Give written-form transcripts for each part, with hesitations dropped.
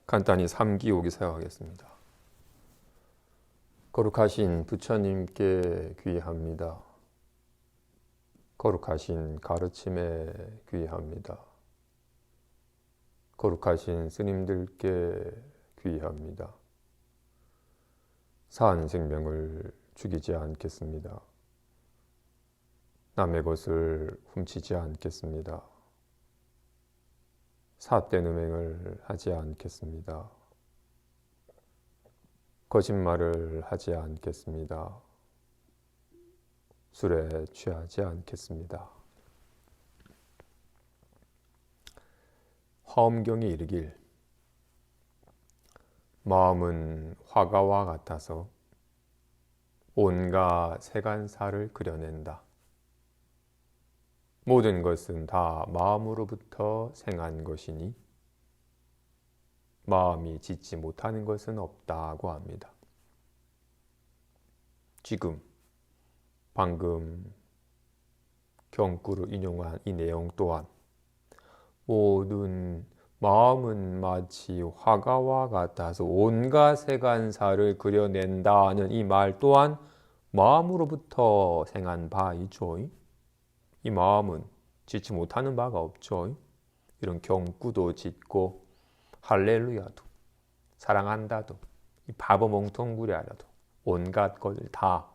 간단히 삼기오기 사용하겠습니다. 거룩하신 부처님께 귀의합니다. 거룩하신 가르침에 귀의합니다. 거룩하신 스님들께 귀의합니다. 산 생명을 죽이지 않겠습니다. 남의 것을 훔치지 않겠습니다. 삿된 음행을 하지 않겠습니다. 거짓말을 하지 않겠습니다. 술에 취하지 않겠습니다. 화엄경에 이르길 마음은 화가와 같아서 온갖 세간사를 그려낸다. 모든 것은 다 마음으로부터 생한 것이니 마음이 짓지 못하는 것은 없다고 합니다. 방금 경구로 인용한 이 내용 또한 모든 마음은 마치 화가와 같아서 온갖 세간사를 그려낸다는 이 말 또한 마음으로부터 생한 바이죠. 이 마음은 짓지 못하는 바가 없죠. 이런 경구도 짓고 할렐루야도 사랑한다도 이 바보 멍텅구리라도 온갖 것을 다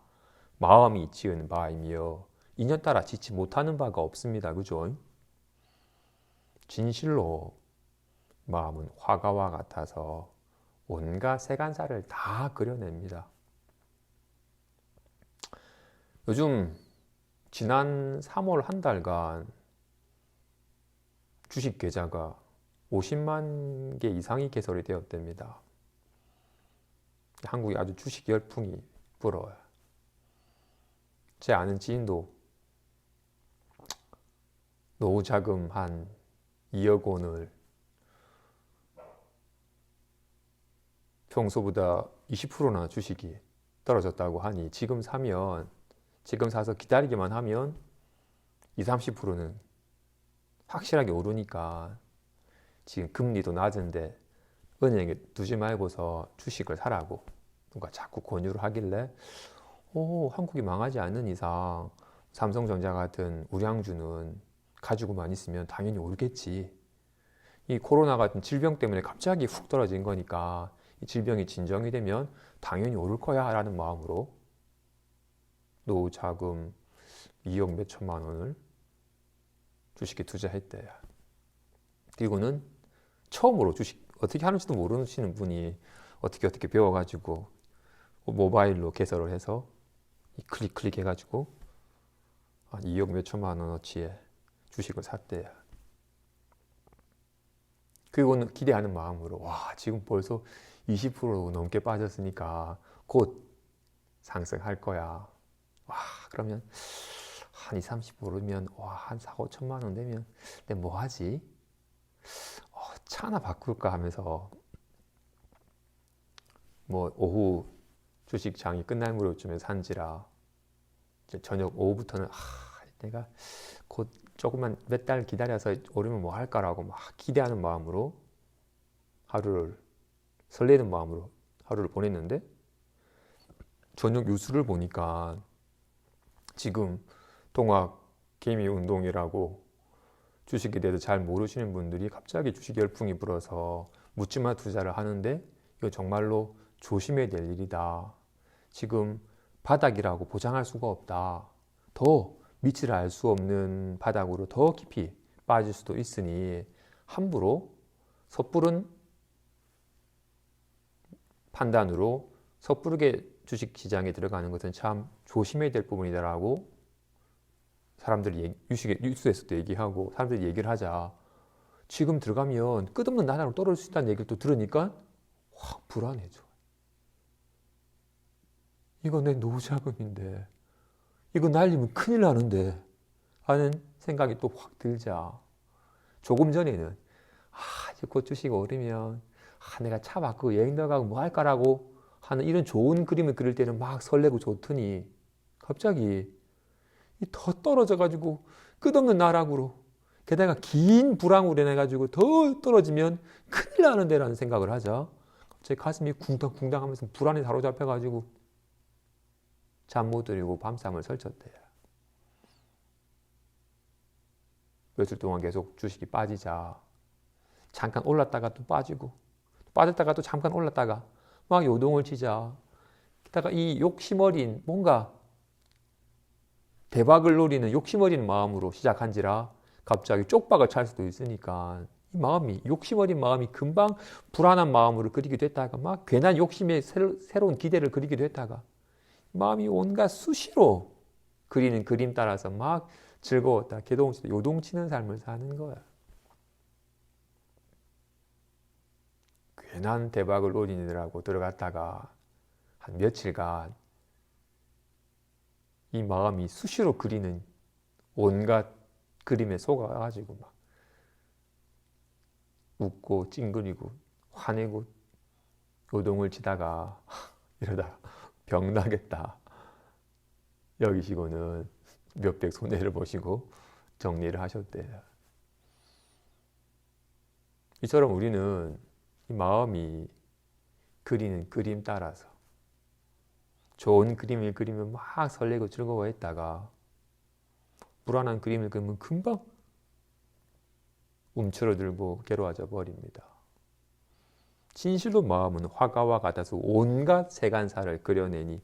마음이 지은 바이며 인연따라 짓지 못하는 바가 없습니다. 그죠? 진실로 마음은 화가와 같아서 온갖 세간사를 다 그려냅니다. 요즘 지난 3월 한 달간 주식 계좌가 50만 개 이상이 개설이 되었답니다. 한국이 아주 주식 열풍이 불어요. 제 아는 지인도 노후 자금 한 2억 원을 평소보다 20%나 주식이 떨어졌다고 하니 지금 사서 기다리기만 하면 20, 30%는 확실하게 오르니까 지금 금리도 낮은데 은행에 두지 말고서 주식을 사라고 누가 자꾸 권유를 하길래 한국이 망하지 않는 이상 삼성전자 같은 우량주는 가지고만 있으면 당연히 오르겠지. 이 코로나 같은 질병 때문에 갑자기 훅 떨어진 거니까 이 질병이 진정이 되면 당연히 오를 거야 라는 마음으로 노후 자금 2억 몇 천만 원을 주식에 투자했대요. 그리고는 처음으로 주식 어떻게 하는지도 모르시는 분이 어떻게 배워가지고 모바일로 개설을 해서 클릭 해가지고 한 2억 몇 천만 원어치의 주식을 샀대요. 그리고는 기대하는 마음으로 지금 벌써 20% 넘게 빠졌으니까 곧 상승할 거야. 그러면 한 20, 30 오르면 한 4, 5천만 원 되면 내가 뭐 하지? 차 하나 바꿀까 하면서 오후 주식장이 끝날 무렵쯤에 산지라 저녁 오후부터는 내가 곧 조금만 몇 달 기다려서 오르면 뭐 할까라고 막 기대하는 마음으로 설레는 마음으로 하루를 보냈는데 저녁 뉴스를 보니까 지금 동학 개미 운동이라고 주식에 대해서 잘 모르시는 분들이 갑자기 주식 열풍이 불어서 묻지마 투자를 하는데 이거 정말로 조심해야 될 일이다. 지금 바닥이라고 보장할 수가 없다. 더 밑을 알 수 없는 바닥으로 더 깊이 빠질 수도 있으니 함부로 섣부른 판단으로 섣부르게 주식시장에 들어가는 것은 참 조심해야 될 부분이다라고 사람들이 뉴스에서도 얘기하고 사람들이 얘기를 하자 지금 들어가면 끝없는 나락으로 떨어질 수 있다는 얘기를 또 들으니까 확 불안해져. 이거 내 노후 자금인데 이거 날리면 큰일 나는데 하는 생각이 또 확 들자. 조금 전에는 이제 곧 주식 오르면 내가 차 바꾸고 여행 나가고 뭐 할까라고 하는 이런 좋은 그림을 그릴 때는 막 설레고 좋더니 갑자기 더 떨어져 가지고 끝없는 나락으로 게다가 긴 불황으로 인해가지고 더 떨어지면 큰일 나는데라는 생각을 하죠. 제 가슴이 쿵당쿵당 하면서 불안에 사로잡혀가지고 잠 못 들이고 밤잠을 설쳤대요. 며칠 동안 계속 주식이 빠지자 잠깐 올랐다가 또 빠지고 빠졌다가 또 잠깐 올랐다가 막 요동을 치자. 게다가 이 욕심 어린 뭔가 대박을 노리는 욕심 어린 마음으로 시작한지라 갑자기 쪽박을 찰 수도 있으니까 이 마음이 욕심 어린 마음이 금방 불안한 마음으로 그리기도 했다가 막 괜한 욕심에 새로운 기대를 그리기도 했다가 마음이 온갖 수시로 그리는 그림 따라서 막 즐거웠다 개동치다 요동치는 삶을 사는 거야. 괜한 대박을 노리느라고 들어갔다가 한 며칠간 이 마음이 수시로 그리는 온갖 그림에 속아가지고 막 웃고 찡그리고 화내고 요동을 치다가 이러다 병 나겠다 여기시고는 몇백 손해를 보시고 정리를 하셨대요. 이처럼 우리는 이 마음이 그리는 그림 따라서 좋은 그림을 그리면 막 설레고 즐거워했다가 불안한 그림을 그리면 금방 움츠러들고 괴로워져 버립니다. 진실로 마음은 화가와 같아서 온갖 세간사를 그려내니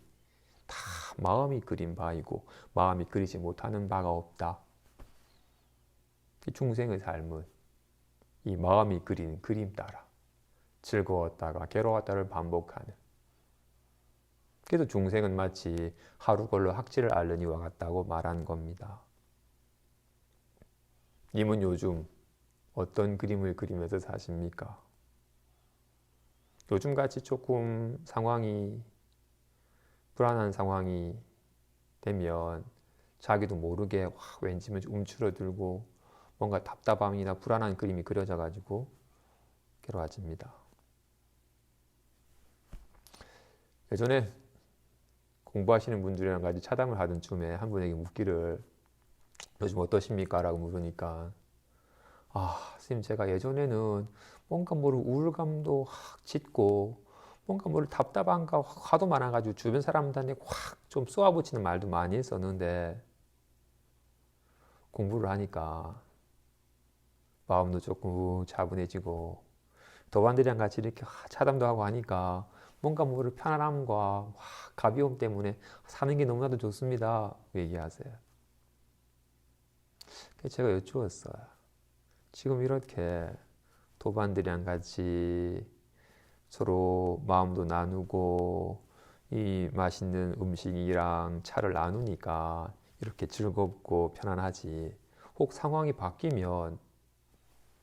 다 마음이 그린 바이고 마음이 그리지 못하는 바가 없다. 중생의 삶은 이 마음이 그린 그림 따라 즐거웠다가 괴로웠다를 반복하는, 그래서 중생은 마치 하루 걸러 학지를 앓는 이와 같다고 말한 겁니다. 님은 요즘 어떤 그림을 그리면서 사십니까? 요즘같이 조금 상황이 불안한 상황이 되면 자기도 모르게 왠지 움츠러들고 뭔가 답답함이나 불안한 그림이 그려져가지고 괴로워집니다. 예전에 공부하시는 분들이랑 같이 차담을 하던 쯤에 한 분에게 묻기를 요즘 어떠십니까? 라고 물으니까 선생님 제가 예전에는 뭔가 모를 우울감도 확 짙고 뭔가 모를 답답함과 화도 많아가지고 주변 사람들한테 확 좀 쏘아붙이는 말도 많이 했었는데 공부를 하니까 마음도 조금 차분해지고 도반들이랑 같이 이렇게 차담도 하고 하니까 뭔가 모를 편안함과 가벼움 때문에 사는 게 너무나도 좋습니다. 얘기하세요. 그래서 제가 여쭈었어요. 지금 이렇게 도반들이랑 같이 서로 마음도 나누고 이 맛있는 음식이랑 차를 나누니까 이렇게 즐겁고 편안하지. 혹 상황이 바뀌면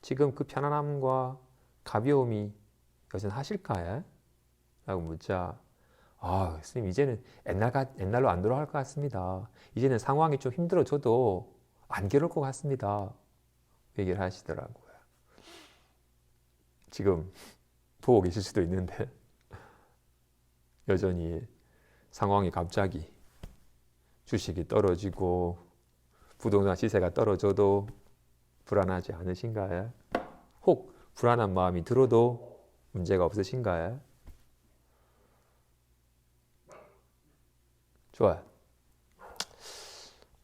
지금 그 편안함과 가벼움이 여전하실까요? 라고 묻자 스님 이제는 옛날로 안 돌아갈 것 같습니다. 이제는 상황이 좀 힘들어져도 안 괴로울 것 같습니다. 얘기를 하시더라고요. 지금 보고 계실 수도 있는데 여전히 상황이 갑자기 주식이 떨어지고 부동산 시세가 떨어져도 불안하지 않으신가요? 혹 불안한 마음이 들어도 문제가 없으신가요? 좋아요.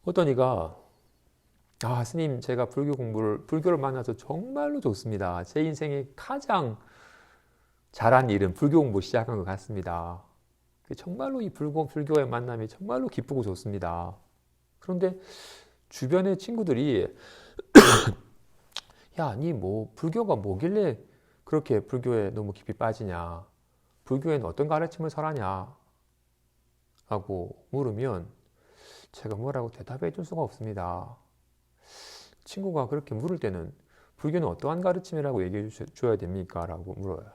어떤 이가 스님 제가 불교를 만나서 정말로 좋습니다. 제 인생에 가장 잘한 일은 불교 공부 시작한 것 같습니다. 정말로 이 불교의 만남이 정말로 기쁘고 좋습니다. 그런데 주변의 친구들이 야, 니 불교가 뭐길래 그렇게 불교에 너무 깊이 빠지냐? 불교에는 어떤 가르침을 설하냐? 라고 물으면 제가 뭐라고 대답해 줄 수가 없습니다. 친구가 그렇게 물을 때는 불교는 어떠한 가르침이라고 얘기해 줘야 됩니까? 라고 물어요.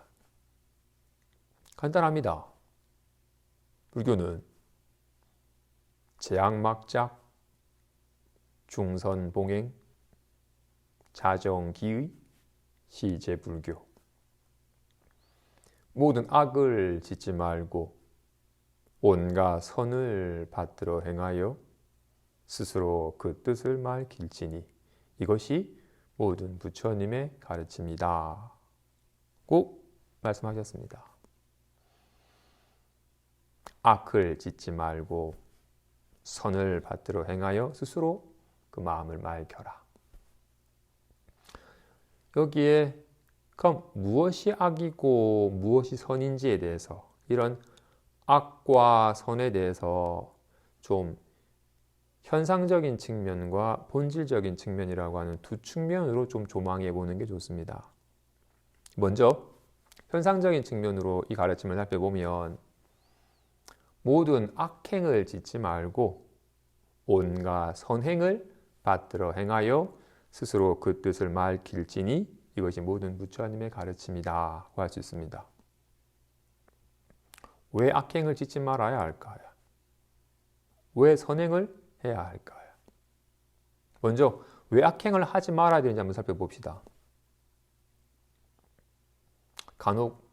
간단합니다. 불교는 재앙막작, 중선봉행, 자정기의, 시제불교. 모든 악을 짓지 말고 온갖 선을 받들어 행하여 스스로 그 뜻을 말길지니 이것이 모든 부처님의 가르침이다 고 말씀하셨습니다. 악을 짓지 말고 선을 받들어 행하여 스스로 그 마음을 맑혀라. 여기에 그럼 무엇이 악이고 무엇이 선인지에 대해서, 이런 악과 선에 대해서 좀 현상적인 측면과 본질적인 측면이라고 하는 두 측면으로 좀 조망해 보는 게 좋습니다. 먼저 현상적인 측면으로 이 가르침을 살펴보면 모든 악행을 짓지 말고 온갖 선행을 받들어 행하여 스스로 그 뜻을 맑힐지니 이것이 모든 부처님의 가르침이다 할 수 있습니다. 왜 악행을 짓지 말아야 할까요? 왜 선행을 해야 할까요? 먼저 왜 악행을 하지 말아야 되는지 한번 살펴봅시다. 간혹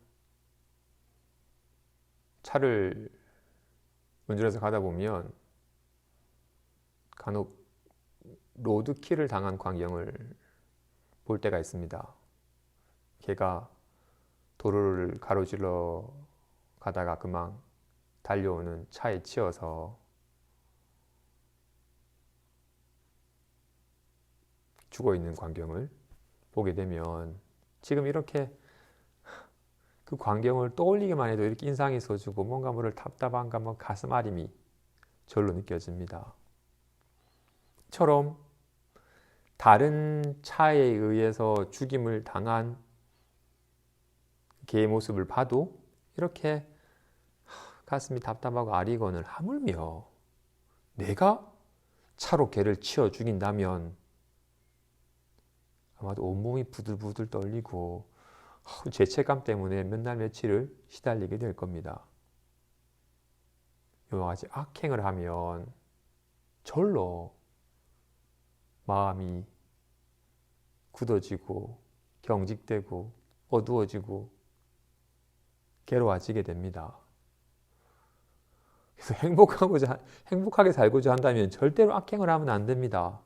차를 운전해서 가다 보면 간혹 로드킬을 당한 광경을 볼 때가 있습니다. 걔가 도로를 가로질러 가다가 그만 달려오는 차에 치여서 죽어 있는 광경을 보게 되면 지금 이렇게 그 광경을 떠올리기만 해도 이렇게 인상이 써주고 뭔가 모를 답답함과 뭐 가슴 아림이 절로 느껴집니다. 처럼 다른 차에 의해서 죽임을 당한 개의 모습을 봐도 이렇게 가슴이 답답하고 아리거늘, 하물며 내가 차로 개를 치어 죽인다면 아마도 온몸이 부들부들 떨리고 죄책감 때문에 몇 날 며칠을 시달리게 될 겁니다. 이와 같이 악행을 하면 절로 마음이 굳어지고 경직되고 어두워지고 괴로워지게 됩니다. 그래서 행복하게 살고자 한다면 절대로 악행을 하면 안 됩니다.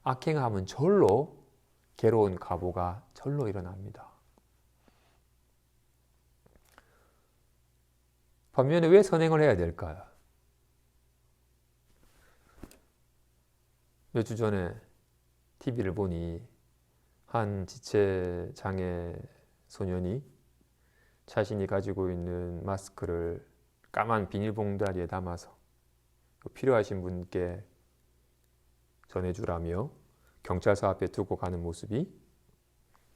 악행을 하면 절로 괴로운 가보가 절로 일어납니다. 반면에 왜 선행을 해야 될까요? 몇 주 전에 TV를 보니 한 지체장애 소년이 자신이 가지고 있는 마스크를 까만 비닐봉다리에 담아서 필요하신 분께 전해주라며 경찰서 앞에 두고 가는 모습이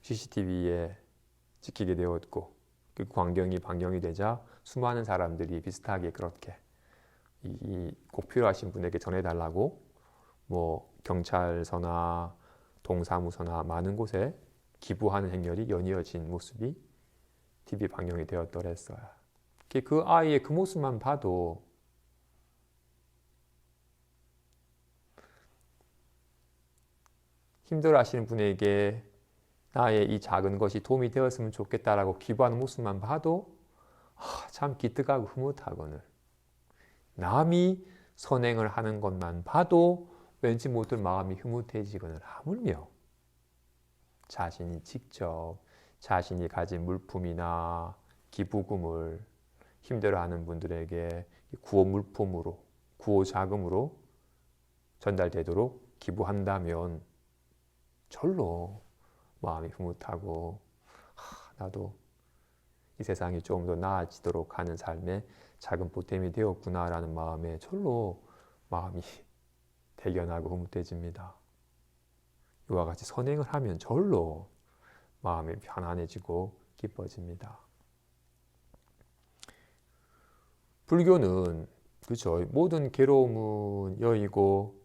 CCTV에 찍히게 되었고, 그 광경이 반경이 되자 수많은 사람들이 비슷하게 그렇게 꼭 필요하신 분에게 전해달라고 뭐 경찰서나 동사무소나 많은 곳에 기부하는 행렬이 연이어진 모습이 TV 방영이 되었더랬어요. 그 아이의 그 모습만 봐도 힘들어하시는 분에게 나의 이 작은 것이 도움이 되었으면 좋겠다라고 기부하는 모습만 봐도 참 기특하고 흐뭇하거늘, 남이 선행을 하는 것만 봐도 왠지 모두 마음이 흐뭇해지거늘, 하물며 자신이 직접 자신이 가진 물품이나 기부금을 힘들어하는 분들에게 구호 물품으로, 구호 자금으로 전달되도록 기부한다면 절로 마음이 흐뭇하고 나도 이 세상이 조금 더 나아지도록 하는 삶에 작은 보탬이 되었구나라는 마음에 절로 마음이 대견하고 흐뭇해집니다. 이와 같이 선행을 하면 절로 마음이 편안해지고 기뻐집니다. 불교는 그렇죠. 모든 괴로움은 여의고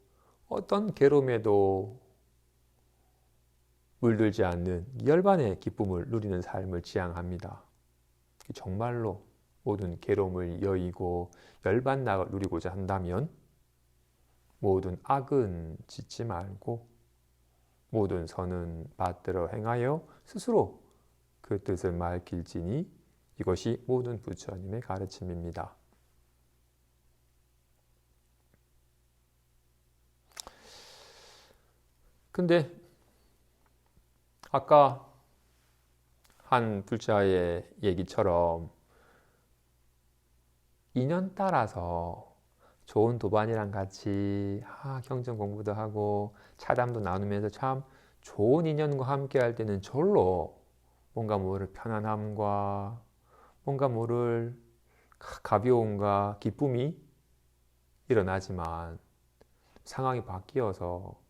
어떤 괴로움에도 물들지 않는 열반의 기쁨을 누리는 삶을 지향합니다. 정말로 모든 괴로움을 여의고 열반락을 누리고자 한다면 모든 악은 짓지 말고 모든 선은 받들어 행하여 스스로 그 뜻을 맑힐지니 이것이 모든 부처님의 가르침입니다. 근데 아까 한 불자의 얘기처럼 인연 따라서 좋은 도반이랑 같이 경전 공부도 하고 차담도 나누면서 참 좋은 인연과 함께 할 때는 절로 뭔가 모를 편안함과 뭔가 모를 가벼움과 기쁨이 일어나지만 상황이 바뀌어서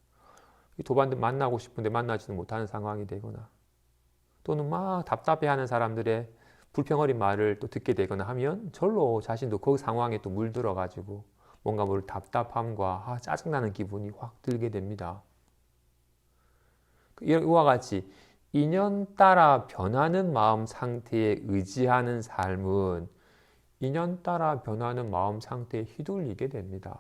도반들 만나고 싶은데 만나지도 못하는 상황이 되거나 또는 막 답답해하는 사람들의 불평어린 말을 또 듣게 되거나 하면 절로 자신도 그 상황에 또 물들어 가지고 뭔가 모를 답답함과 짜증나는 기분이 확 들게 됩니다. 이와 같이 인연 따라 변하는 마음 상태에 의지하는 삶은 인연 따라 변하는 마음 상태에 휘둘리게 됩니다.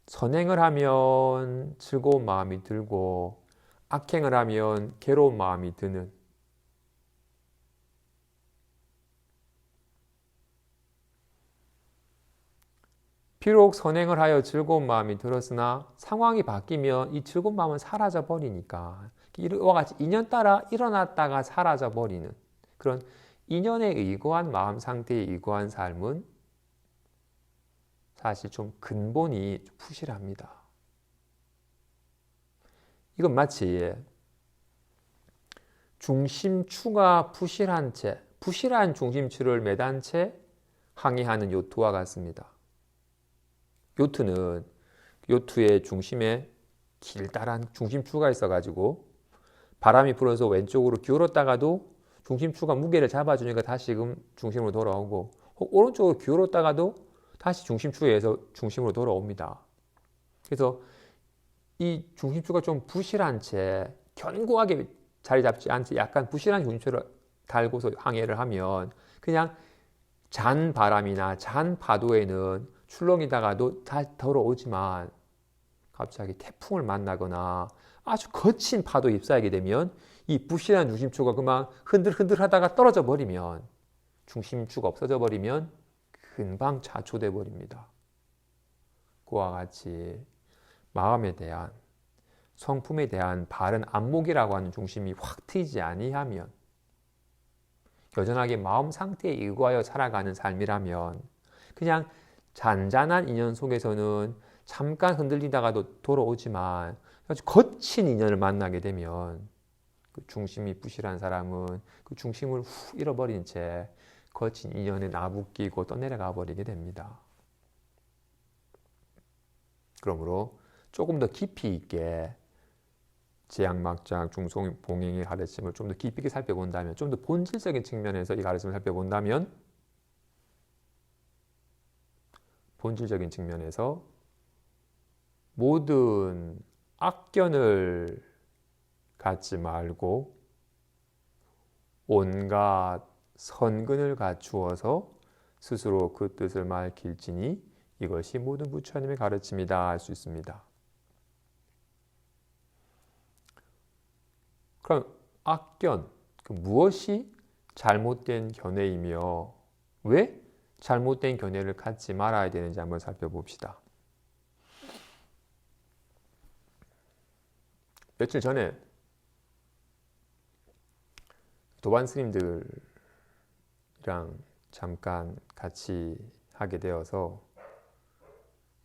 선행을 하면 즐거운 마음이 들고 악행을 하면 괴로운 마음이 드는 비록 선행을 하여 즐거운 마음이 들었으나 상황이 바뀌면 이 즐거운 마음은 사라져 버리니까 이와 같이 인연 따라 일어났다가 사라져 버리는 그런 인연에 의거한 마음 상태에 의거한 삶은 사실 좀 근본이 부실합니다. 이건 마치 중심추가 부실한 채, 부실한 중심추를 매단 채 항해하는 요트와 같습니다. 요트는 요트의 중심에 길다란 중심추가 있어가지고 바람이 불어서 왼쪽으로 기울었다가도 중심추가 무게를 잡아주니까 다시금 중심으로 돌아오고 오른쪽으로 기울었다가도 다시 중심추에 의해서 중심으로 돌아옵니다. 그래서 이 중심추가 좀 부실한 채 견고하게 자리 잡지 않지 약간 부실한 중심추를 달고서 항해를 하면 그냥 잔 바람이나 잔 파도에는 출렁이다가도 다 돌아오지만 갑자기 태풍을 만나거나 아주 거친 파도에 휩싸이게 되면 이 부실한 중심추가 그만 흔들흔들 하다가 떨어져 버리면 중심추가 없어져 버리면 금방 자초돼 버립니다. 그와 같이 마음에 대한 성품에 대한 바른 안목이라고 하는 중심이 확 트이지 아니하면 여전하게 마음 상태에 의거하여 살아가는 삶이라면 그냥 잔잔한 인연 속에서는 잠깐 흔들리다가도 돌아오지만 아주 거친 인연을 만나게 되면 그 중심이 부실한 사람은 그 중심을 훅 잃어버린 채 거친 인연에 나부끼고 떠내려가 버리게 됩니다. 그러므로 조금 더 깊이 있게 제약막장, 중송봉행의 가르침을 좀 더 깊이 있게 살펴본다면 좀 더 본질적인 측면에서 이 가르침을 살펴본다면 본질적인 측면에서 모든 악견을 갖지 말고 온갖 선근을 갖추어서 스스로 그 뜻을 밝힐지니 이것이 모든 부처님의 가르침이다 할 수 있습니다. 그럼 악견, 무엇이 잘못된 견해이며 왜 잘못된 견해를 갖지 말아야 되는지 한번 살펴봅시다. 며칠 전에 도반 스님들이랑 잠깐 같이 하게 되어서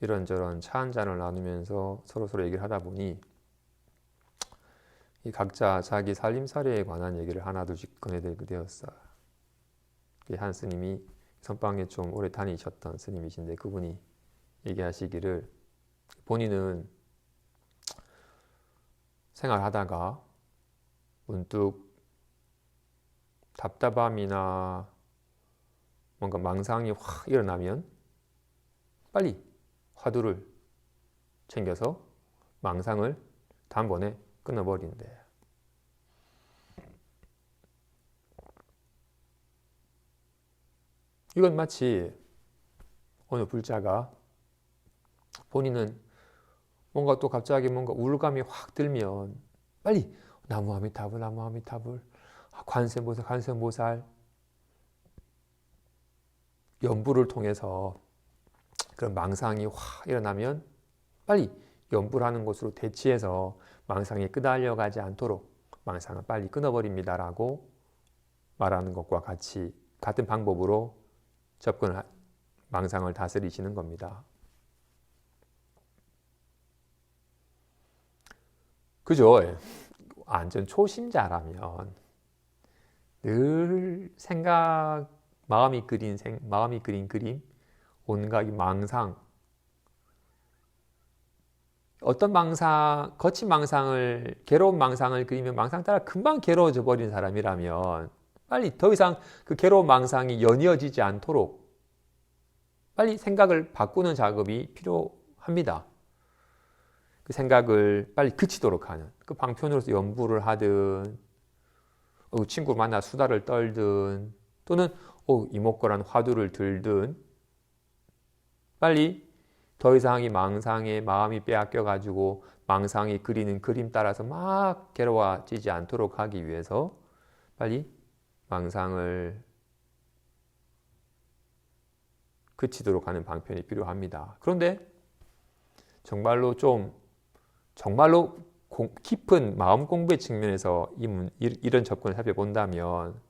이런저런 차 한잔을 나누면서 서로 얘기를 하다 보니 이 각자 자기 살림살이에 관한 얘기를 하나둘씩 꺼내들게 되었어요. 한 스님이 선방에 좀 오래 다니셨던 스님이신데 그분이 얘기하시기를 본인은 생활하다가 문득 답답함이나 뭔가 망상이 확 일어나면 빨리 화두를 챙겨서 망상을 단번에 끊어버린대. 이건 마치 어느 불자가 본인은 뭔가 또 갑자기 뭔가 우울감이 확 들면 빨리 나무 아미타불 나무 아미타불 관세음보살 관세음보살 연부를 통해서 그런 망상이 확 일어나면 빨리 염불 하는 것으로 대치해서 망상에 끄달려 가지 않도록 망상을 빨리 끊어버립니다라고 말하는 것과 같은 방법으로 망상을 다스리시는 겁니다. 그죠? 완전 초심자라면 늘 마음이 그린 그림, 온갖 이 망상, 거친 망상을, 괴로운 망상을 그리면 망상 따라 금방 괴로워져 버린 사람이라면 빨리 더 이상 그 괴로운 망상이 연이어지지 않도록 빨리 생각을 바꾸는 작업이 필요합니다. 그 생각을 빨리 그치도록 하는, 그 방편으로서 연구를 하든, 친구 만나 수다를 떨든, 또는 이목구란 화두를 들든, 빨리 더 이상 이 망상에 마음이 빼앗겨가지고 망상이 그리는 그림 따라서 막 괴로워지지 않도록 하기 위해서 빨리 망상을 그치도록 하는 방편이 필요합니다. 그런데 정말로 깊은 마음 공부의 측면에서 이런 접근을 살펴본다면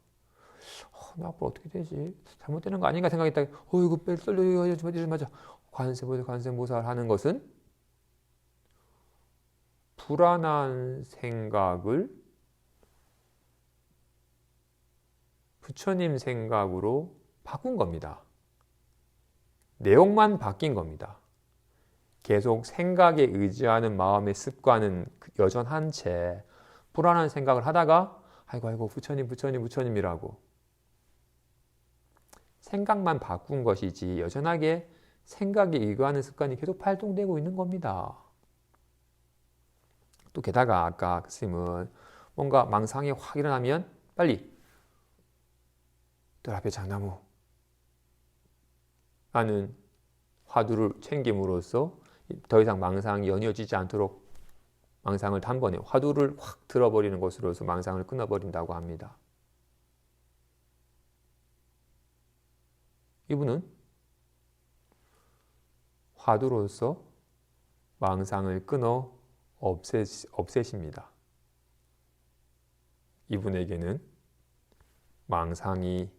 나 앞으로 어떻게 되지? 잘못되는 거 아닌가 생각했다가 이거 뺄 떨려 맞아. 관세모살 하는 것은 불안한 생각을 부처님 생각으로 바꾼 겁니다. 내용만 바뀐 겁니다. 계속 생각에 의지하는 마음의 습관은 여전한 채 불안한 생각을 하다가 아이고 부처님이라고 생각만 바꾼 것이지 여전하게 생각에 의거하는 습관이 계속 발동되고 있는 겁니다. 또 게다가 아까 스님은 뭔가 망상이 확 일어나면 빨리 뜰 앞에 장나무 라는 화두를 챙김으로써 더 이상 망상이 연이어지지 않도록 망상을 단번에 화두를 확 들어버리는 것으로서 망상을 끊어버린다고 합니다. 이분은 화두로서 망상을 끊어 없애십니다. 이분에게는 망상이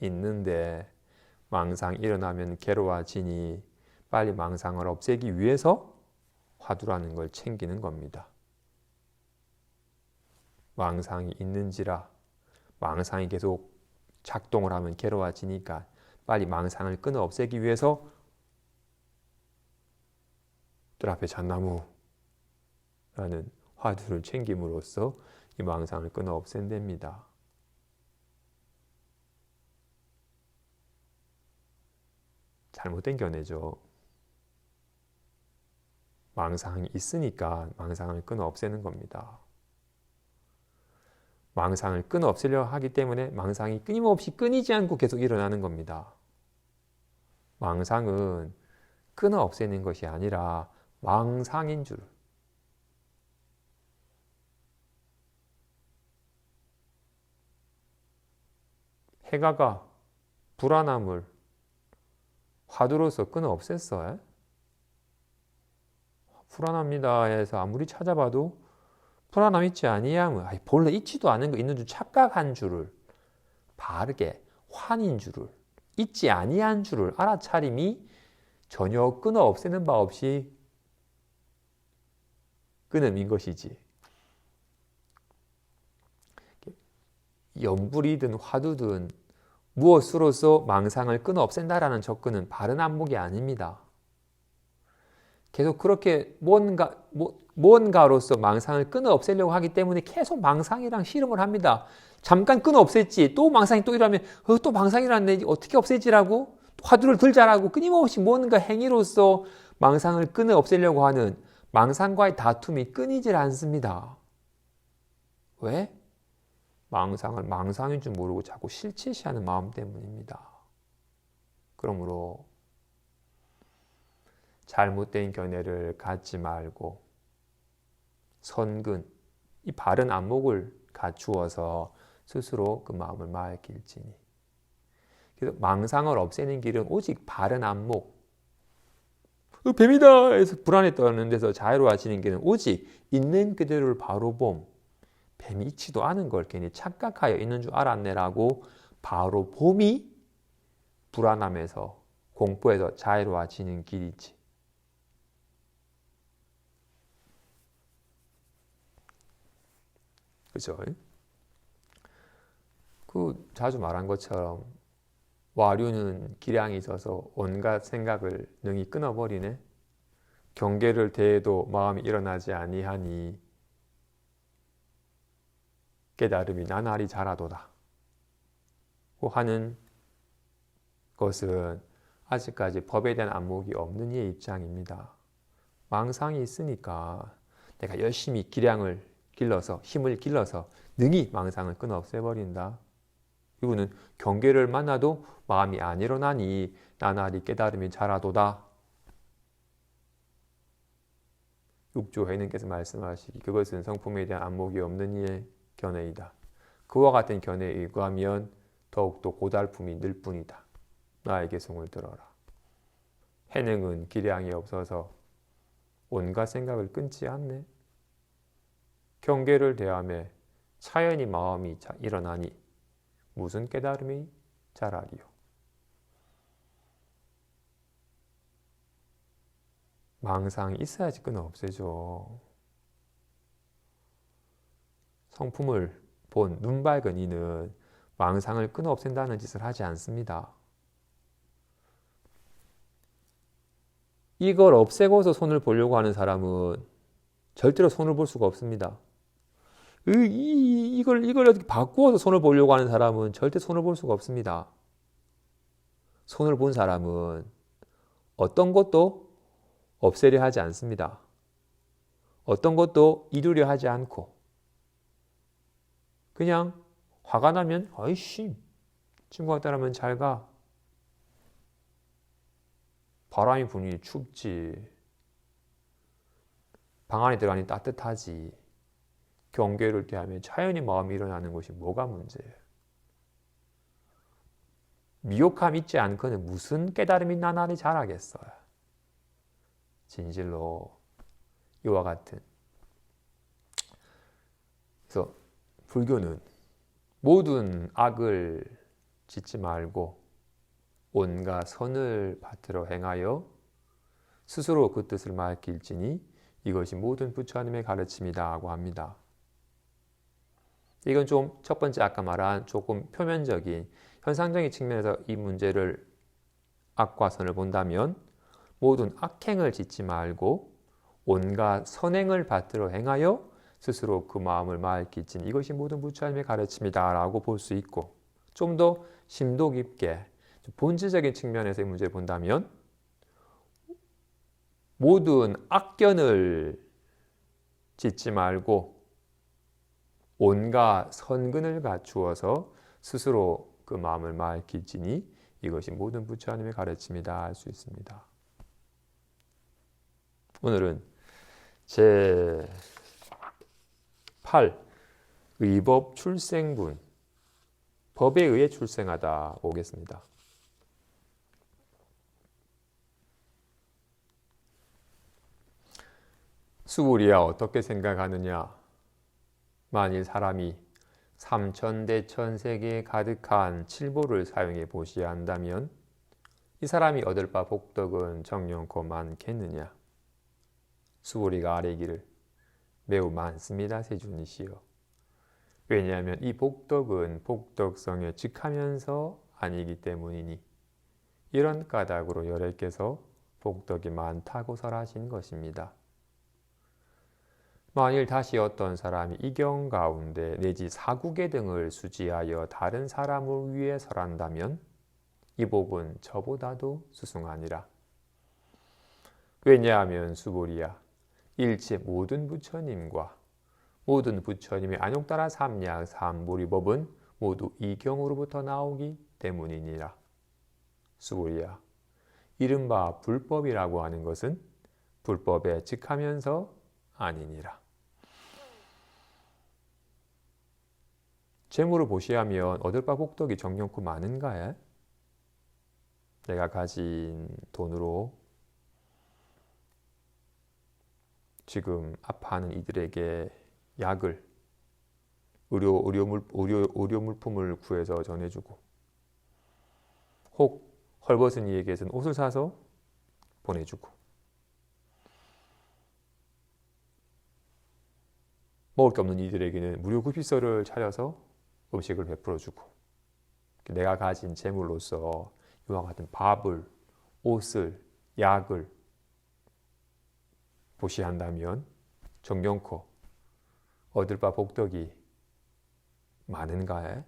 있는데 망상이 일어나면 괴로워지니 빨리 망상을 없애기 위해서 화두라는 걸 챙기는 겁니다. 망상이 있는지라 망상이 계속 작동을 하면 괴로워지니까 빨리 망상을 끊어 없애기 위해서 뜰 앞에 잣나무라는 화두를 챙김으로써 이 망상을 끊어 없앤답니다. 잘못된 견해죠. 망상이 있으니까 망상을 끊어 없애는 겁니다. 망상을 끊어 없애려고 하기 때문에 망상이 끊임없이 끊이지 않고 계속 일어나는 겁니다. 망상은 끊어 없애는 것이 아니라 망상인 줄. 해가가 불안함을 화두로서 끊어 없앴어요. 불안합니다 해서 아무리 찾아봐도 불안함 있지 아니함은 본래 있지도 않은 거 있는 줄 착각한 줄을 바르게 환인 줄을 있지 아니한 줄을 알아차림이 전혀 끊어 없애는 바 없이 끊음인 것이지. 연불이든 화두든 무엇으로서 망상을 끊어 없앤다라는 접근은 바른 안목이 아닙니다. 계속 그렇게 무언가로서 망상을 끊어 없애려고 하기 때문에 계속 망상이랑 씨름을 합니다. 잠깐 끊어 없앴지 또 망상이 또 일어나면 또 망상이라는데 어떻게 없애지라고 화두를 들자라고 끊임없이 무언가 행위로서 망상을 끊어 없애려고 하는 망상과의 다툼이 끊이질 않습니다. 왜? 망상을 망상인 줄 모르고 자꾸 실체시하는 마음 때문입니다. 그러므로 잘못된 견해를 갖지 말고 선근, 이 바른 안목을 갖추어서 스스로 그 마음을 맑힐지니. 그래서 망상을 없애는 길은 오직 바른 안목. 뱀이다 해서 불안에 떠는 데서 자유로워지는 길은 오직 있는 그대로를 바로 봄. 뱀이 있지도 않은 걸 괜히 착각하여 있는 줄 알았네라고 바로 봄이 불안함에서 공포에서 자유로워지는 길이지. 그죠? 그 자주 말한 것처럼 와류는 기량이 있어서 온갖 생각을 능히 끊어버리네. 경계를 대해도 마음이 일어나지 아니하니 깨달음이 나날이 자라도다 하는 것은 아직까지 법에 대한 안목이 없는 이의 입장입니다. 망상이 있으니까 내가 열심히 기량을 길러서 힘을 길러서 능히 망상을 끊어 없애버린다. 이거는 경계를 만나도 마음이 안 일어나니 나날이 깨달음이 자라도다. 육조 회인께서 말씀하시기 그것은 성품에 대한 안목이 없는 이의 견해이다. 그와 같은 견해에 의거하면 더욱더 고달픔이 늘 뿐이다. 나에게 성을 들어라. 해능은 기량이 없어서 온갖 생각을 끊지 않네. 경계를 대하며 차연히 마음이 일어나니 무슨 깨달음이 자라리요. 망상이 있어야지 끊어 없애죠. 성품을 본 눈 밝은 이는 망상을 끊어 없앤다는 짓을 하지 않습니다. 이걸 없애고서 손을 보려고 하는 사람은 절대로 손을 볼 수가 없습니다. 이걸 어떻게 바꾸어서 손을 보려고 하는 사람은 절대 손을 볼 수가 없습니다. 손을 본 사람은 어떤 것도 없애려 하지 않습니다. 어떤 것도 이루려 하지 않고 그냥 화가 나면 아이씨 친구가 따라면 잘 가. 바람이 부니 춥지. 방 안에 들어가니 따뜻하지. 경계를 대하면 자연히 마음이 일어나는 것이 뭐가 문제예요? 미혹함 있지 않고는 무슨 깨달음이 나날이 자라겠어요. 진실로 이와 같은. 그래서 불교는 모든 악을 짓지 말고 온갖 선을 받들어 행하여 스스로 그 뜻을 밝힐지니 이것이 모든 부처님의 가르침이라고 합니다. 이건 좀 첫 번째 아까 말한 조금 표면적인 현상적인 측면에서 이 문제를 악과 선을 본다면 모든 악행을 짓지 말고 온갖 선행을 받들어 행하여 스스로 그 마음을 밝힐지니 이것이 모든 부처님의 가르침이다라고 볼 수 있고 좀 더 심도 깊게 본질적인 측면에서 이 문제를 본다면 모든 악견을 짓지 말고 온갖 선근을 갖추어서 스스로 그 마음을 밝힐지니 이것이 모든 부처님의 가르침이다 할 수 있습니다. 오늘은 제 8. 의법 출생분 법에 의해 출생하다 보겠습니다. 수불이야 어떻게 생각하느냐? 만일 사람이 삼천대천세계에 가득한 칠보를 사용해 보시야 한다면 이 사람이 얻을 바 복덕은 정령코 많겠느냐? 수불이가 아뢰기를 매우 많습니다 세존이시여. 왜냐하면 이 복덕은 복덕성에 직하면서 아니기 때문이니 이런 까닭으로 여래께서 복덕이 많다고 설하신 것입니다. 만일 다시 어떤 사람이 이경 가운데 내지 사국의 등을 수지하여 다른 사람을 위해 설한다면 이 복은 저보다도 수승하니라. 왜냐하면 수보리야 일체 모든 부처님과 모든 부처님의 안욕따라 삼약 삼보리법은 모두 이경으로부터 나오기 때문이니라. 수보리야 이른바 불법이라고 하는 것은 불법에 직하면서 아니니라. 재물을 보시하면 얻을 바 복덕이 정령코 많은가에? 내가 가진 돈으로 지금 아파하는 이들에게 약을 의료 물품을 구해서 전해주고, 혹 헐벗은 이에게서는 옷을 사서 보내주고, 먹을 게 없는 이들에게는 무료 급식소를 차려서 음식을 베풀어주고, 내가 가진 재물로서 이와 같은 밥을, 옷을, 약을 보시한다면 정경코 얻을 바 복덕이 많은가에?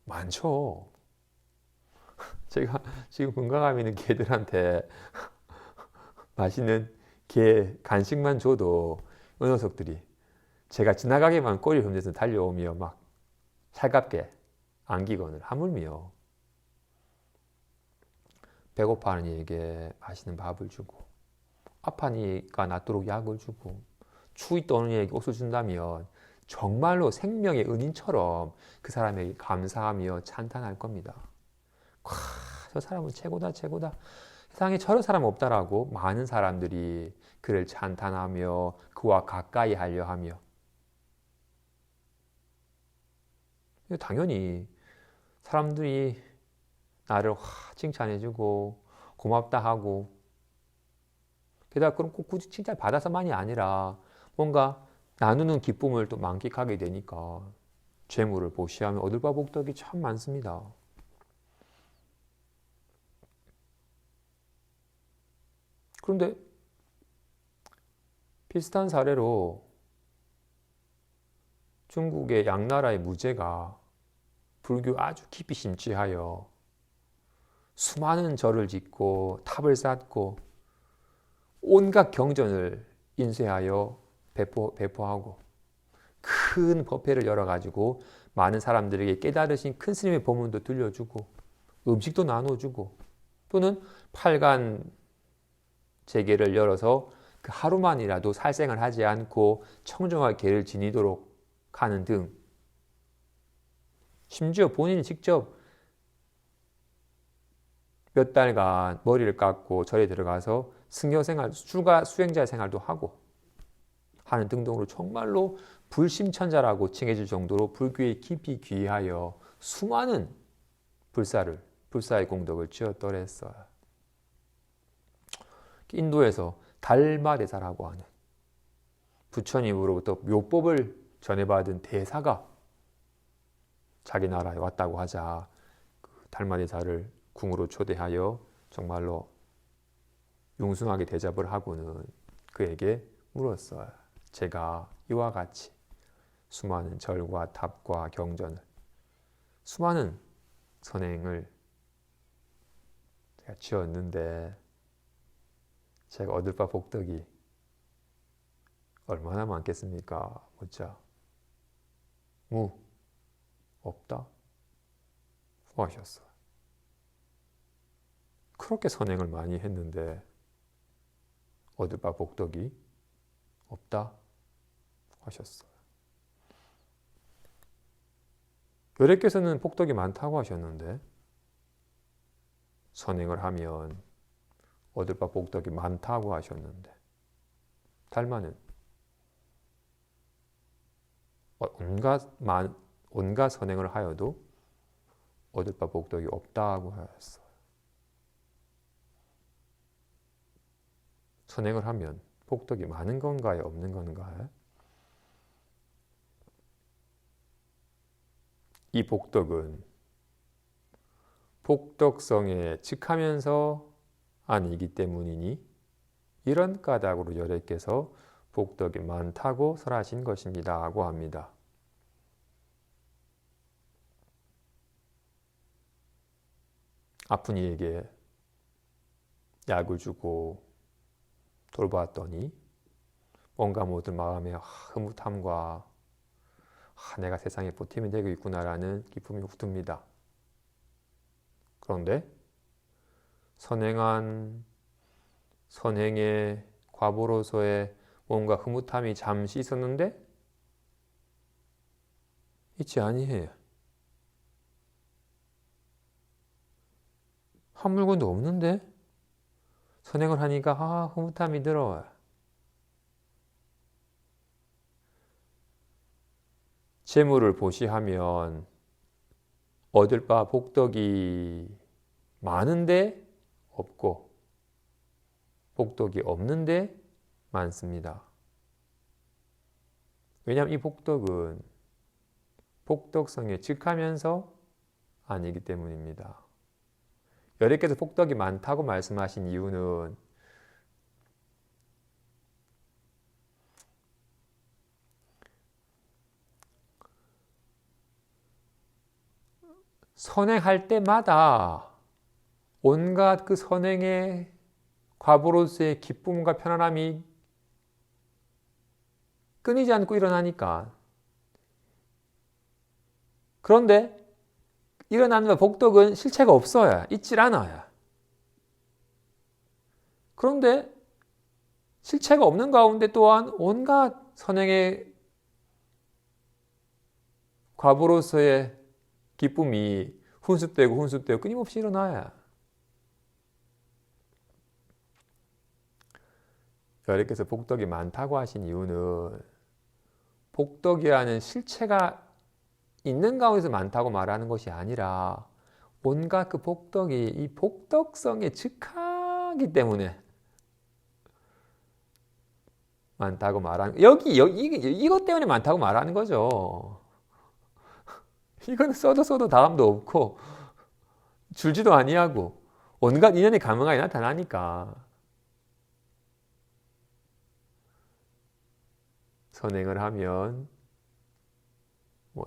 많죠. 제가 지금 건강함 있는 개들한테 맛있는 개 간식만 줘도 이 녀석들이 제가 지나가게만 꼬리를 흔들면서 달려오며 막 살갑게 안기거늘 하물며 배고파하는 이에게 맛있는 밥을 주고, 아파하니까 낫도록 약을 주고, 추위 떠는 이에게 옷을 준다면 정말로 생명의 은인처럼 그 사람에게 감사하며 찬탄할 겁니다. 저 사람은 최고다, 최고다. 세상에 저런 사람 없다라고 많은 사람들이 그를 찬탄하며 그와 가까이 하려 하며, 당연히 사람들이 나를 칭찬해주고 고맙다 하고, 게다가 그럼 꼭 굳이 칭찬 받아서만이 아니라 뭔가 나누는 기쁨을 또 만끽하게 되니까 재물을 보시하면 얻을 바 복덕이 참 많습니다. 그런데 비슷한 사례로 중국의 양나라의 무제가 불교 아주 깊이 심취하여 수많은 절을 짓고 탑을 쌓고 온갖 경전을 인쇄하여 배포하고 큰 법회를 열어가지고 많은 사람들에게 깨달으신 큰 스님의 법문도 들려주고 음식도 나눠주고, 또는 8간 제계를 열어서 그 하루만이라도 살생을 하지 않고 청정하게 계를 지니도록 하는 등, 심지어 본인이 직접 몇 달간 머리를 깎고 절에 들어가서 승려 생활, 출가 수행자 생활도 하고 하는 등등으로 정말로 불심천자라고 칭해질 정도로 불교에 깊이 귀하여 수많은 불사의 공덕을 지었더랬어요. 인도에서 달마대사라고 하는 부처님으로부터 묘법을 전해받은 대사가 자기 나라에 왔다고 하자 그 달마대사를 궁으로 초대하여 정말로 융숭하게 대접을 하고는 그에게 물었어요. 제가 이와 같이 수많은 절과 탑과 경전을, 수많은 선행을 제가 지었는데 제가 얻을 바 복덕이 얼마나 많겠습니까? 묻자 없다 하셨어요. 그렇게 선행을 많이 했는데 얻을 바 복덕이 없다 하셨어요. 요래께서는 복덕이 많다고 하셨는데 선행을 하면 얻을 바 복덕이 많다고 하셨는데 달마는 온갖 선행을 하여도 얻을 바 복덕이 없다고 하였어요. 선행을 하면 복덕이 많은 건가요? 없는 건가요? 이 복덕은 복덕성에 직하면서 아니기 때문이니 이런 까닭으로 여래께서 복덕이 많다고 설하신 것입니다 하고 합니다. 아픈 이에게 약을 주고 돌보았더니 뭔가 모든 마음에 흐뭇함과 내가 세상에 보탬이 되고 있구나라는 기쁨이 훅듭니다. 그런데 선행한 선행의 과보로서의 뭔가 흐뭇함이 잠시 있었는데 있지 아니해요. 한 물건도 없는데 선행을 하니까 흐뭇함이 들어와요. 재물을 보시하면 얻을 바 복덕이 많은데 없고 복덕이 없는데 많습니다. 왜냐하면 이 복덕은 복덕성에 즉하면서 아니기 때문입니다. 여러께서 복덕이 많다고 말씀하신 이유는 선행할 때마다 온갖 그 선행의 과보로서의 기쁨과 편안함이 끊이지 않고 일어나니까. 그런데 일어나는 복덕은 실체가 없어야, 있질 않아야. 그런데 실체가 없는 가운데 또한 온갖 선행의 과보로서의 기쁨이 훈습되고 끊임없이 일어나야. 여러께서 복덕이 많다고 하신 이유는 복덕이라는 실체가 있는 가운데서 많다고 말하는 것이 아니라 온갖 그 복덕이 이 복덕성에 즉하기 때문에 많다고 말하는, 이것 때문에 많다고 말하는 거죠. 이건 써도 다음도 없고 줄지도 아니하고 온갖 인연이 가능하게 나타나니까. 선행을 하면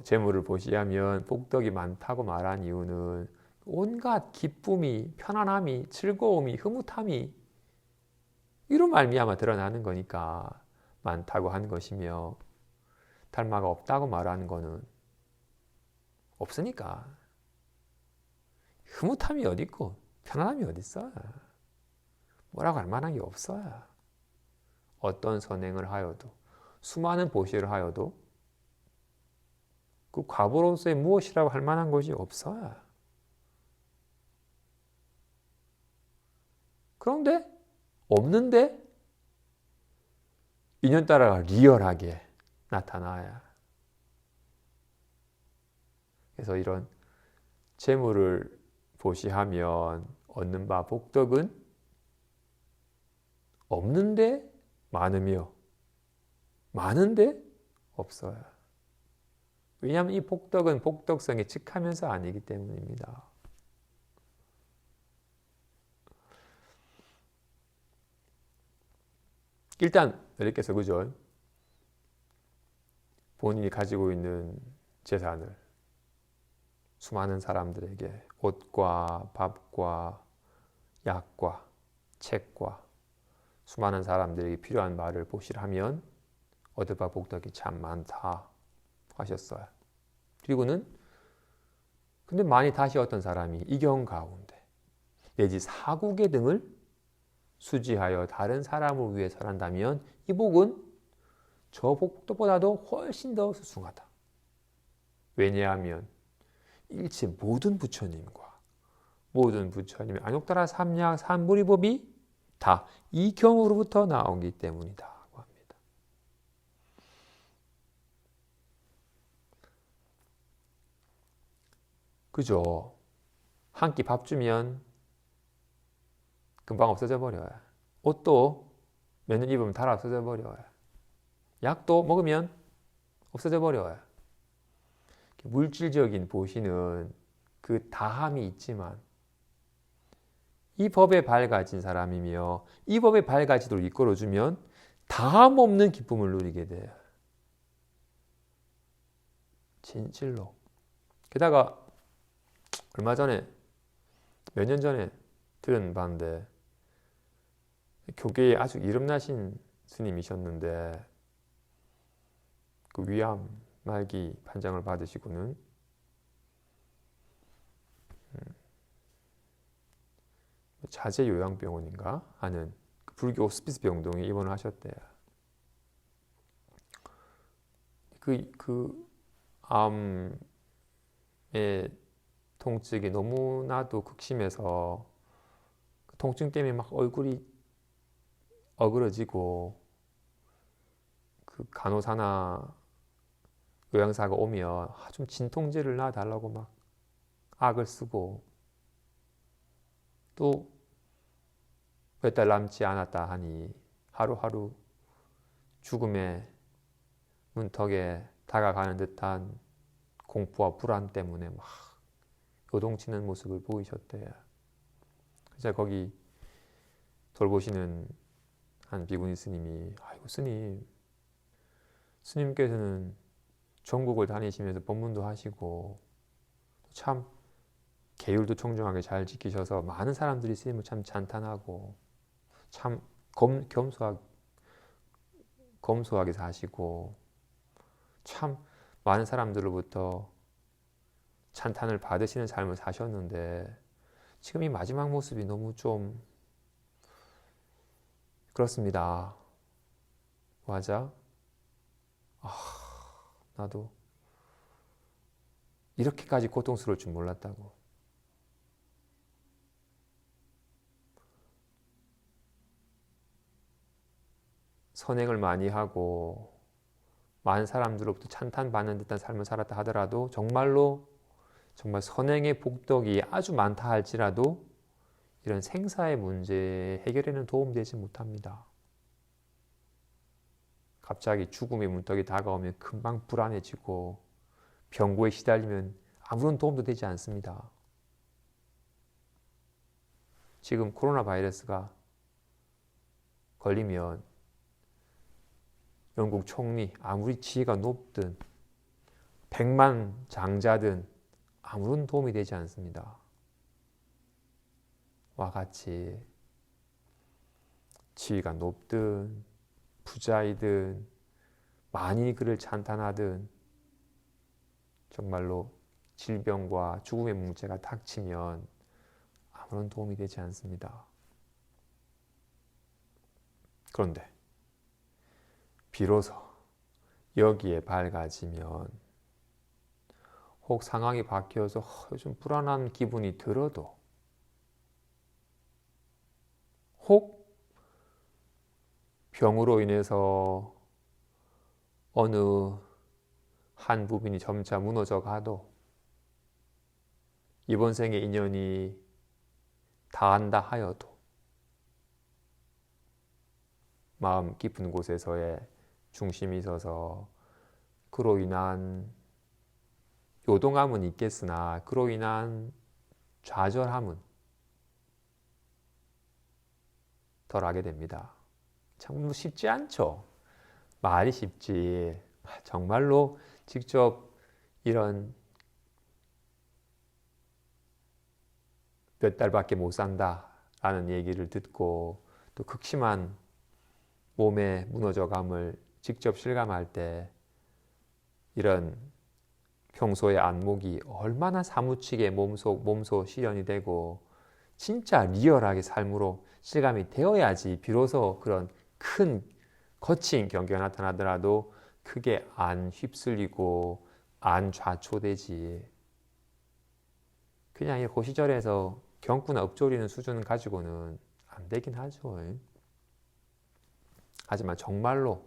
재물을 보시하면 복덕이 많다고 말한 이유는 온갖 기쁨이, 편안함이, 즐거움이, 흐뭇함이 이로 말미암아 드러나는 거니까 많다고 한 것이며, 달마가 없다고 말하는 거는 없으니까. 흐뭇함이 어디 있고 편안함이 어디 있어? 뭐라고 할 만한 게 없어요. 어떤 선행을 하여도, 수많은 보시를 하여도 그 과보로서의 무엇이라고 할 만한 것이 없어요. 그런데 없는데 인연따라가 리얼하게 나타나야. 그래서 이런 재물을 보시하면 얻는 바 복덕은 없는데 많으며 많은데 없어요. 왜냐하면 이 복덕은 복덕성에 즉하면서 아니기 때문입니다. 일단 여러분께서 그죠? 본인이 가지고 있는 재산을 수많은 사람들에게 옷과 밥과 약과 책과 수많은 사람들에게 필요한 말을 보시하면 얻을 바 복덕이 참 많다 하셨어요. 그리고는 근데 많이 다시 어떤 사람이 이경 가운데 내지 사국의 등을 수지하여 다른 사람을 위해 설한다면 이 복은 저 복덕보다도 훨씬 더 수승하다. 왜냐하면 일체 모든 부처님과 모든 부처님의 안욕따라 삼약 삼부리법이 다 이 경으로부터 나오기 때문이다. 그죠? 한 끼 밥 주면 금방 없어져 버려요. 옷도 몇 년 입으면 달 없어져 버려요. 약도 먹으면 없어져 버려요. 물질적인 보시는 그 다함이 있지만 이 법에 밝아진 사람이며 이 법에 밝아지도록 이끌어주면 다함 없는 기쁨을 누리게 돼요. 진실로. 게다가 얼마 전에 몇 년 전에 들은 바인데 교계에 아주 이름나신 스님이셨는데 그 위암 말기 판정을 받으시고는 자제요양병원인가 하는 불교 호스피스 병동에 입원을 하셨대요. 그 암의 통증이 너무나도 극심해서 통증 때문에 막 얼굴이 어그러지고 그 간호사나 요양사가 오면 좀 진통제를 놔달라고 막 악을 쓰고, 또 몇 달 남지 않았다 하니 하루하루 죽음의 문턱에 다가가는 듯한 공포와 불안 때문에 막 요동치는 모습을 보이셨대요. 그래서 거기 돌보시는 한 비구니 스님이, 아이고 스님께서는 전국을 다니시면서 법문도 하시고 참 계율도 청정하게 잘 지키셔서 많은 사람들이 스님을 참 찬탄하고 참 검소하게 사시고 참 많은 사람들로부터 찬탄을 받으시는 삶을 사셨는데, 지금 이 마지막 모습이 너무 좀 그렇습니다. 맞아? 나도 이렇게까지 고통스러울 줄 몰랐다고. 선행을 많이 하고 많은 사람들로부터 찬탄받는 듯한 삶을 살았다 하더라도 정말 선행의 복덕이 아주 많다 할지라도 이런 생사의 문제 해결에는 도움되지 못합니다. 갑자기 죽음의 문턱이 다가오면 금방 불안해지고 병고에 시달리면 아무런 도움도 되지 않습니다. 지금 코로나 바이러스가 걸리면 영국 총리 아무리 지위가 높든 100만 장자든 아무런 도움이 되지 않습니다. 와 같이 지위가 높든 부자이든 많이 그를 찬탄하든 정말로 질병과 죽음의 문제가 닥치면 아무런 도움이 되지 않습니다. 그런데 비로소 여기에 밝아지면 혹 상황이 바뀌어서 요즘 불안한 기분이 들어도, 혹 병으로 인해서 어느 한 부분이 점차 무너져 가도, 이번 생의 인연이 다한다 하여도 마음 깊은 곳에서의 중심이 있어서 그로 인한 요동함은 있겠으나 그로 인한 좌절함은 덜하게 됩니다. 참 쉽지 않죠. 말이 쉽지 정말로 직접 이런 몇 달밖에 못 산다 라는 얘기를 듣고 또 극심한 몸의 무너져감을 직접 실감할 때 이런 평소의 안목이 얼마나 사무치게 몸소 실현이 되고 진짜 리얼하게 삶으로 실감이 되어야지 비로소 그런 큰 거친 경계가 나타나더라도 크게 안 휩쓸리고 안 좌초되지. 그냥 이 시절에서 경구나 읊조리는 수준을 가지고는 안 되긴 하죠. 하지만 정말로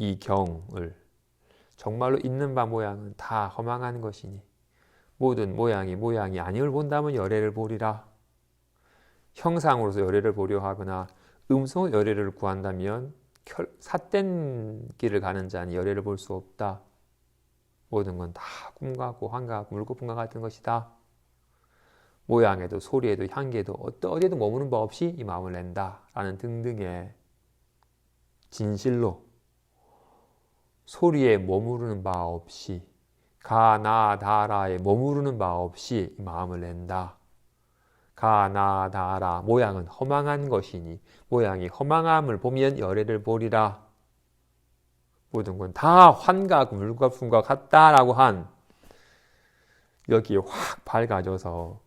이 경을 정말로 있는 바 모양은 다 허망한 것이니 모든 모양이 아님을 본다면 열애를 보리라. 형상으로서 열애를 보려 하거나 음소 열애를 구한다면 삿된 길을 가는 자니 열애를 볼 수 없다. 모든 건 다 꿈같고 환각하고 물거품과 같은 것이다. 모양에도 소리에도 향기에도 어디에도 머무는 바 없이 이 마음을 낸다 라는 등등의 진실로 소리에 머무르는 바 없이 가, 나, 다라에 머무르는 바 없이 이 마음을 낸다. 가, 나, 다라 모양은 허망한 것이니 모양이 허망함을 보면 열애를 보리라. 모든 건 다 환각, 물거품과 같다라고 한 여기에 확 밝아져서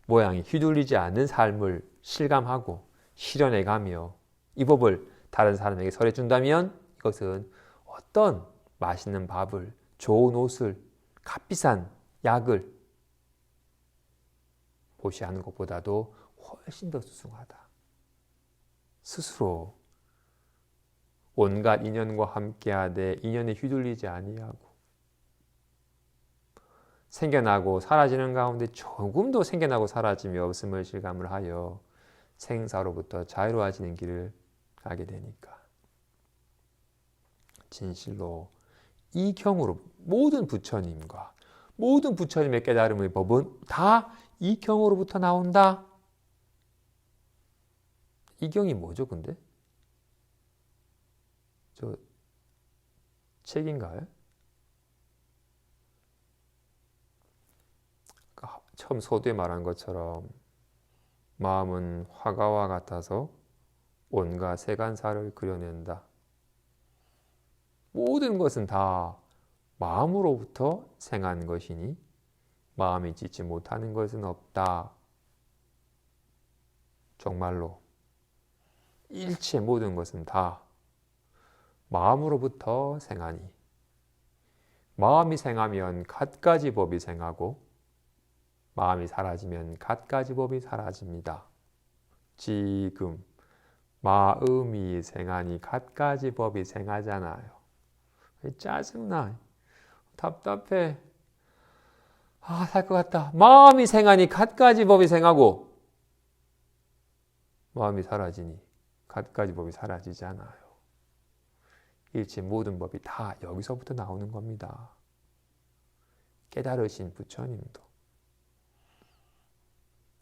모양이 휘둘리지 않는 삶을 실감하고 실현해가며 이 법을 다른 사람에게 설해준다면 이것은 어떤 맛있는 밥을, 좋은 옷을, 값비싼 약을 보시하는 것보다도 훨씬 더 수승하다. 스스로 온갖 인연과 함께하되 인연에 휘둘리지 아니하고 생겨나고 사라지는 가운데 조금도 생겨나고 사라짐이 없음을 실감을 하여 생사로부터 자유로워지는 길을 가게 되니까 진실로 이 경우로 모든 부처님과 모든 부처님의 깨달음의 법은 다 이 경으로부터 나온다. 이 경이 뭐죠, 근데? 저 책인가요? 처음 서두에 말한 것처럼 마음은 화가와 같아서 온갖 세간사를 그려낸다. 모든 것은 다 마음으로부터 생한 것이니 마음이 짓지 못하는 것은 없다. 정말로 일체 모든 것은 다 마음으로부터 생하니 마음이 생하면 갖가지 법이 생하고 마음이 사라지면 갖가지 법이 사라집니다. 지금 마음이 생하니 갖가지 법이 생하잖아요. 짜증나. 답답해. 살 것 같다. 마음이 생하니 갖가지 법이 생하고 마음이 사라지니 갖가지 법이 사라지잖아요. 일체 모든 법이 다 여기서부터 나오는 겁니다. 깨달으신 부처님도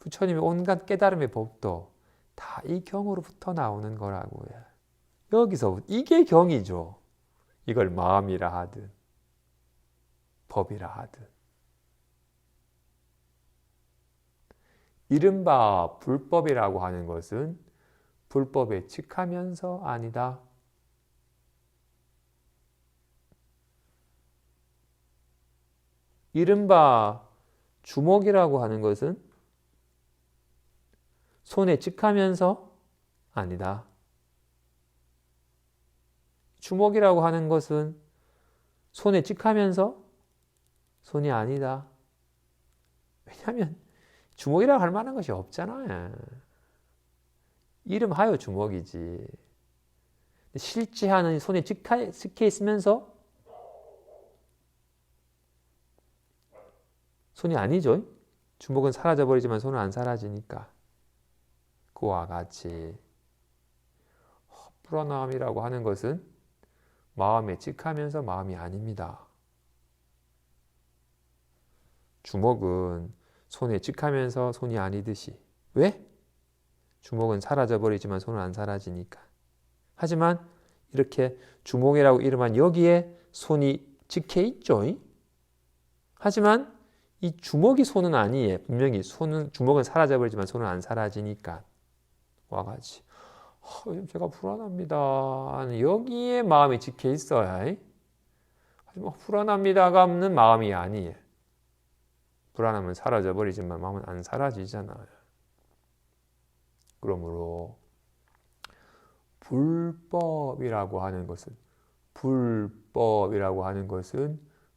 부처님의 온갖 깨달음의 법도 다 이 경으로부터 나오는 거라고요. 여기서 이게 경이죠. 이걸 마음이라 하든 법이라 하든 이른바 불법이라고 하는 것은 불법에 직하면서 아니다. 이른바 주목이라고 하는 것은 손에 직하면서 아니다. 주목이라고 하는 것은 손에 직하면서 손이 아니다. 왜냐하면 주목이라고 할 만한 것이 없잖아요. 이름하여 주목이지. 실제하는 손에 찍혀 있으면서 손이 아니죠. 주목은 사라져버리지만 손은 안 사라지니까. 그와 같이 불안함이라고 하는 것은 마음에 찍하면서 마음이 아닙니다. 주목은 손에 찍하면서 손이 아니듯이. 왜? 주목은 사라져버리지만 손은 안 사라지니까. 하지만 이렇게 주목이라고 이름한 여기에 손이 찍혀 있죠. 하지만 이 주목이 손은 아니에요. 분명히 주목은 사라져버리지만 손은 안 사라지니까. 와 같이 요즘 제가 불안합니다. 여기에 마음이 찍혀 있어야. 하지만 불안합니다가 없는 마음이 아니에요. 불안함은 사라져버리지만 마음은 안 사라지잖아요. 그러므로 불법이라고 하는 것은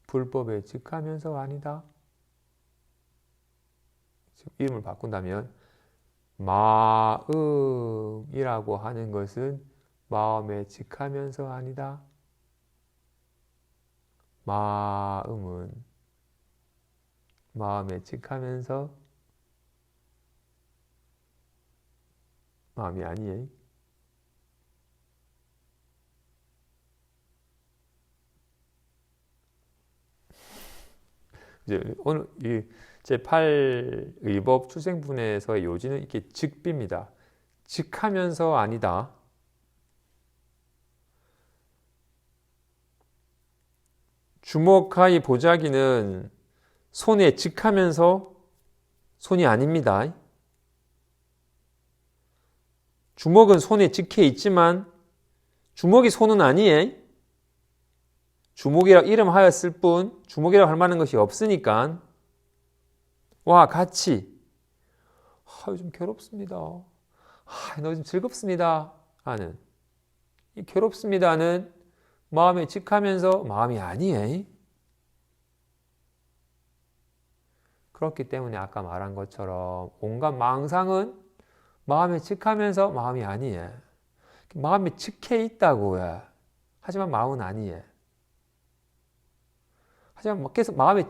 불법에 직하면서 아니다. 지금 이름을 바꾼다면 마음이라고 하는 것은 마음에 직하면서 아니다. 마음은 마음에 직하면서 마음이 아니에요. 이제 오늘 이 제8의법 출생분해에서의 요지는 이렇게 직비입니다. 직하면서 아니다. 주목하이 보자기는 손에 직하면서 손이 아닙니다. 주먹은 손에 직해 있지만 주먹이 손은 아니에요. 주목이라고 이름하였을 뿐 주목이라고 할 만한 것이 없으니까 와 같이 요즘 괴롭습니다. 요즘 즐겁습니다 하는 이 괴롭습니다는 마음에 직하면서 마음이 아니에요. 그렇기 때문에 아까 말한 것처럼 온갖 망상은 마음에 직하면서 마음이 아니에요. 마음에 직해 있다고요. 하지만 마음은 아니에. 하지만 계속 마음에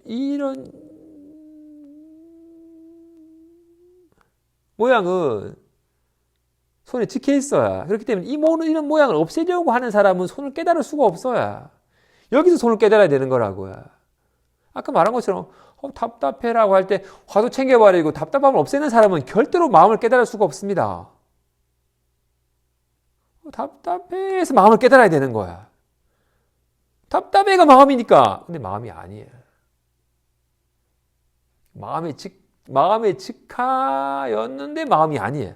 이런 모양은 손에 찍혀 있어야. 그렇기 때문에 이런 모양을 없애려고 하는 사람은 손을 깨달을 수가 없어야. 여기서 손을 깨달아야 되는 거라고요. 아까 말한 것처럼 답답해라고 할 때 화두 챙겨버리고 답답함을 없애는 사람은 절대로 마음을 깨달을 수가 없습니다. 답답해서 마음을 깨달아야 되는 거야. 답답해가 마음이니까. 근데 마음이 아니에요. 마음의 직하였는데 마음이 아니에요.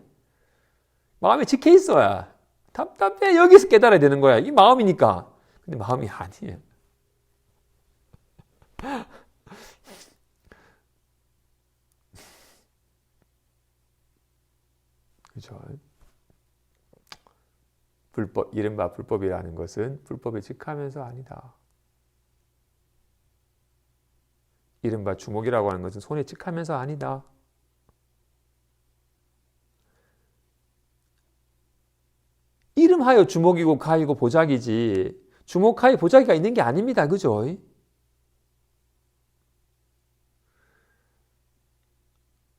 마음에 직해 있어야. 답답해 여기서 깨달아야 되는 거야. 이 마음이니까. 근데 마음이 아니에요. 그죠? 이른바 불법이라는 것은 불법에 직하면서 아니다. 이른바 주목이라고 하는 것은 손에 직하면서 아니다. 이름하여 주목이고 가이고 보자기지 주목, 가이, 보자기가 있는 게 아닙니다. 그죠?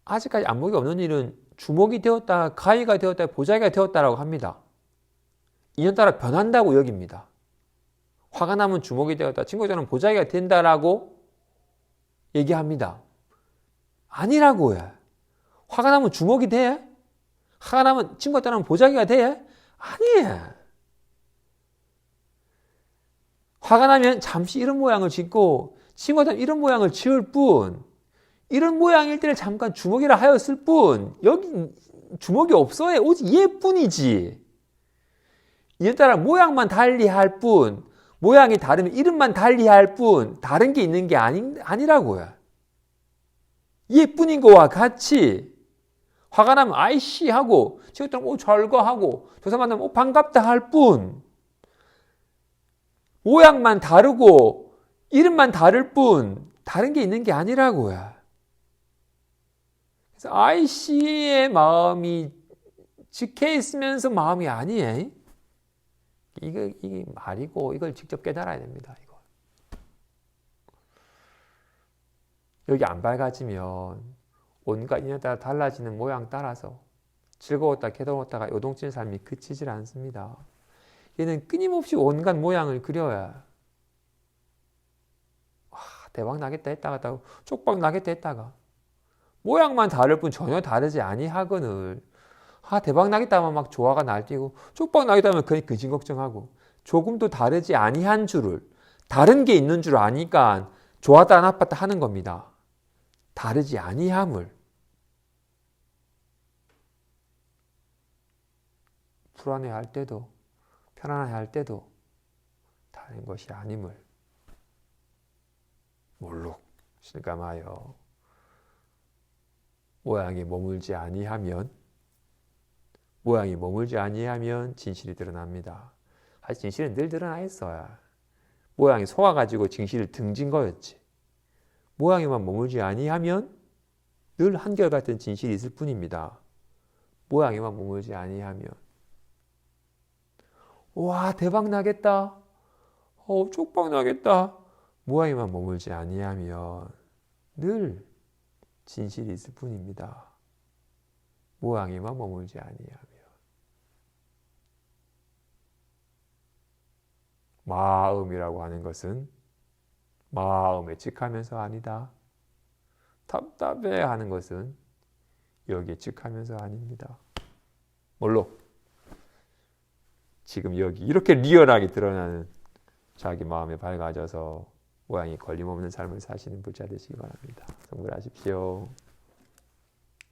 아직까지 안목이 없는 일은 주목이 되었다, 가이가 되었다, 보자기가 되었다라고 합니다. 인연 따라 변한다고 여깁니다. 화가 나면 주목이 되었다, 친구처럼 보자기가 된다라고 얘기합니다. 아니라고요. 화가 나면 주목이 돼? 화가 나면 친구가 따르면 보자기가 돼? 아니에요. 화가 나면 잠시 이런 모양을 짓고 친구가 따르면 이런 모양을 지을 뿐, 이런 모양일 때를 잠깐 주목이라 하였을 뿐, 여기 주목이 없어요. 오직 얘뿐이지. 이에 따라 모양만 달리할 뿐, 모양이 다르면 이름만 달리할 뿐, 다른 게 있는 게 아니라고요. 얘뿐인 거와 같이 화가 나면 아이씨 하고, 친구들은 절거하고, 저 사람 만나면 반갑다 할 뿐, 모양만 다르고 이름만 다를 뿐 다른 게 있는 게 아니라고요. 그래서 아이씨의 마음이 직해 있으면서 마음이 아니에요. 이게 말이고 이걸 직접 깨달아야 됩니다. 이거. 여기 안 밝아지면 온갖 인연에 따라 달라지는 모양 따라서 즐거웠다 괴로웠다가 요동치는 삶이 그치질 않습니다. 얘는 끊임없이 온갖 모양을 그려야 대박 나겠다 했다가 쪽박 나겠다 했다가 모양만 다를 뿐 전혀 다르지 아니하거늘 대박 나겠다 하면 막 조화가 날뛰고 쪽박 나겠다 하면 괜히 근심 걱정하고 조금도 다르지 아니한 줄을 다른 게 있는 줄 아니까 좋았다 나빴다 하는 겁니다. 다르지 아니함을 불안해할 때도 편안해할 때도 다른 것이 아님을 몰록 실감하여 모양이 머물지 아니하면 진실이 드러납니다. 사실 진실은 늘 드러나 있어야. 모양이 속아가지고 진실을 등진 거였지. 모양에만 머물지 아니하면 늘 한결같은 진실이 있을 뿐입니다. 모양에만 머물지 아니하면 와 대박 나겠다. 쪽박 나겠다. 모양에만 머물지 아니하면 늘 진실이 있을 뿐입니다. 모양에만 머물지 아니하면. 마음이라고 하는 것은 마음에 직하면서 아니다. 답답해 하는 것은 여기에 직하면서 아닙니다. 물론 지금 여기 이렇게 리얼하게 드러나는 자기 마음에 밝아져서 모양이 걸림없는 삶을 사시는 부자 되시기 바랍니다. 성불하십시오.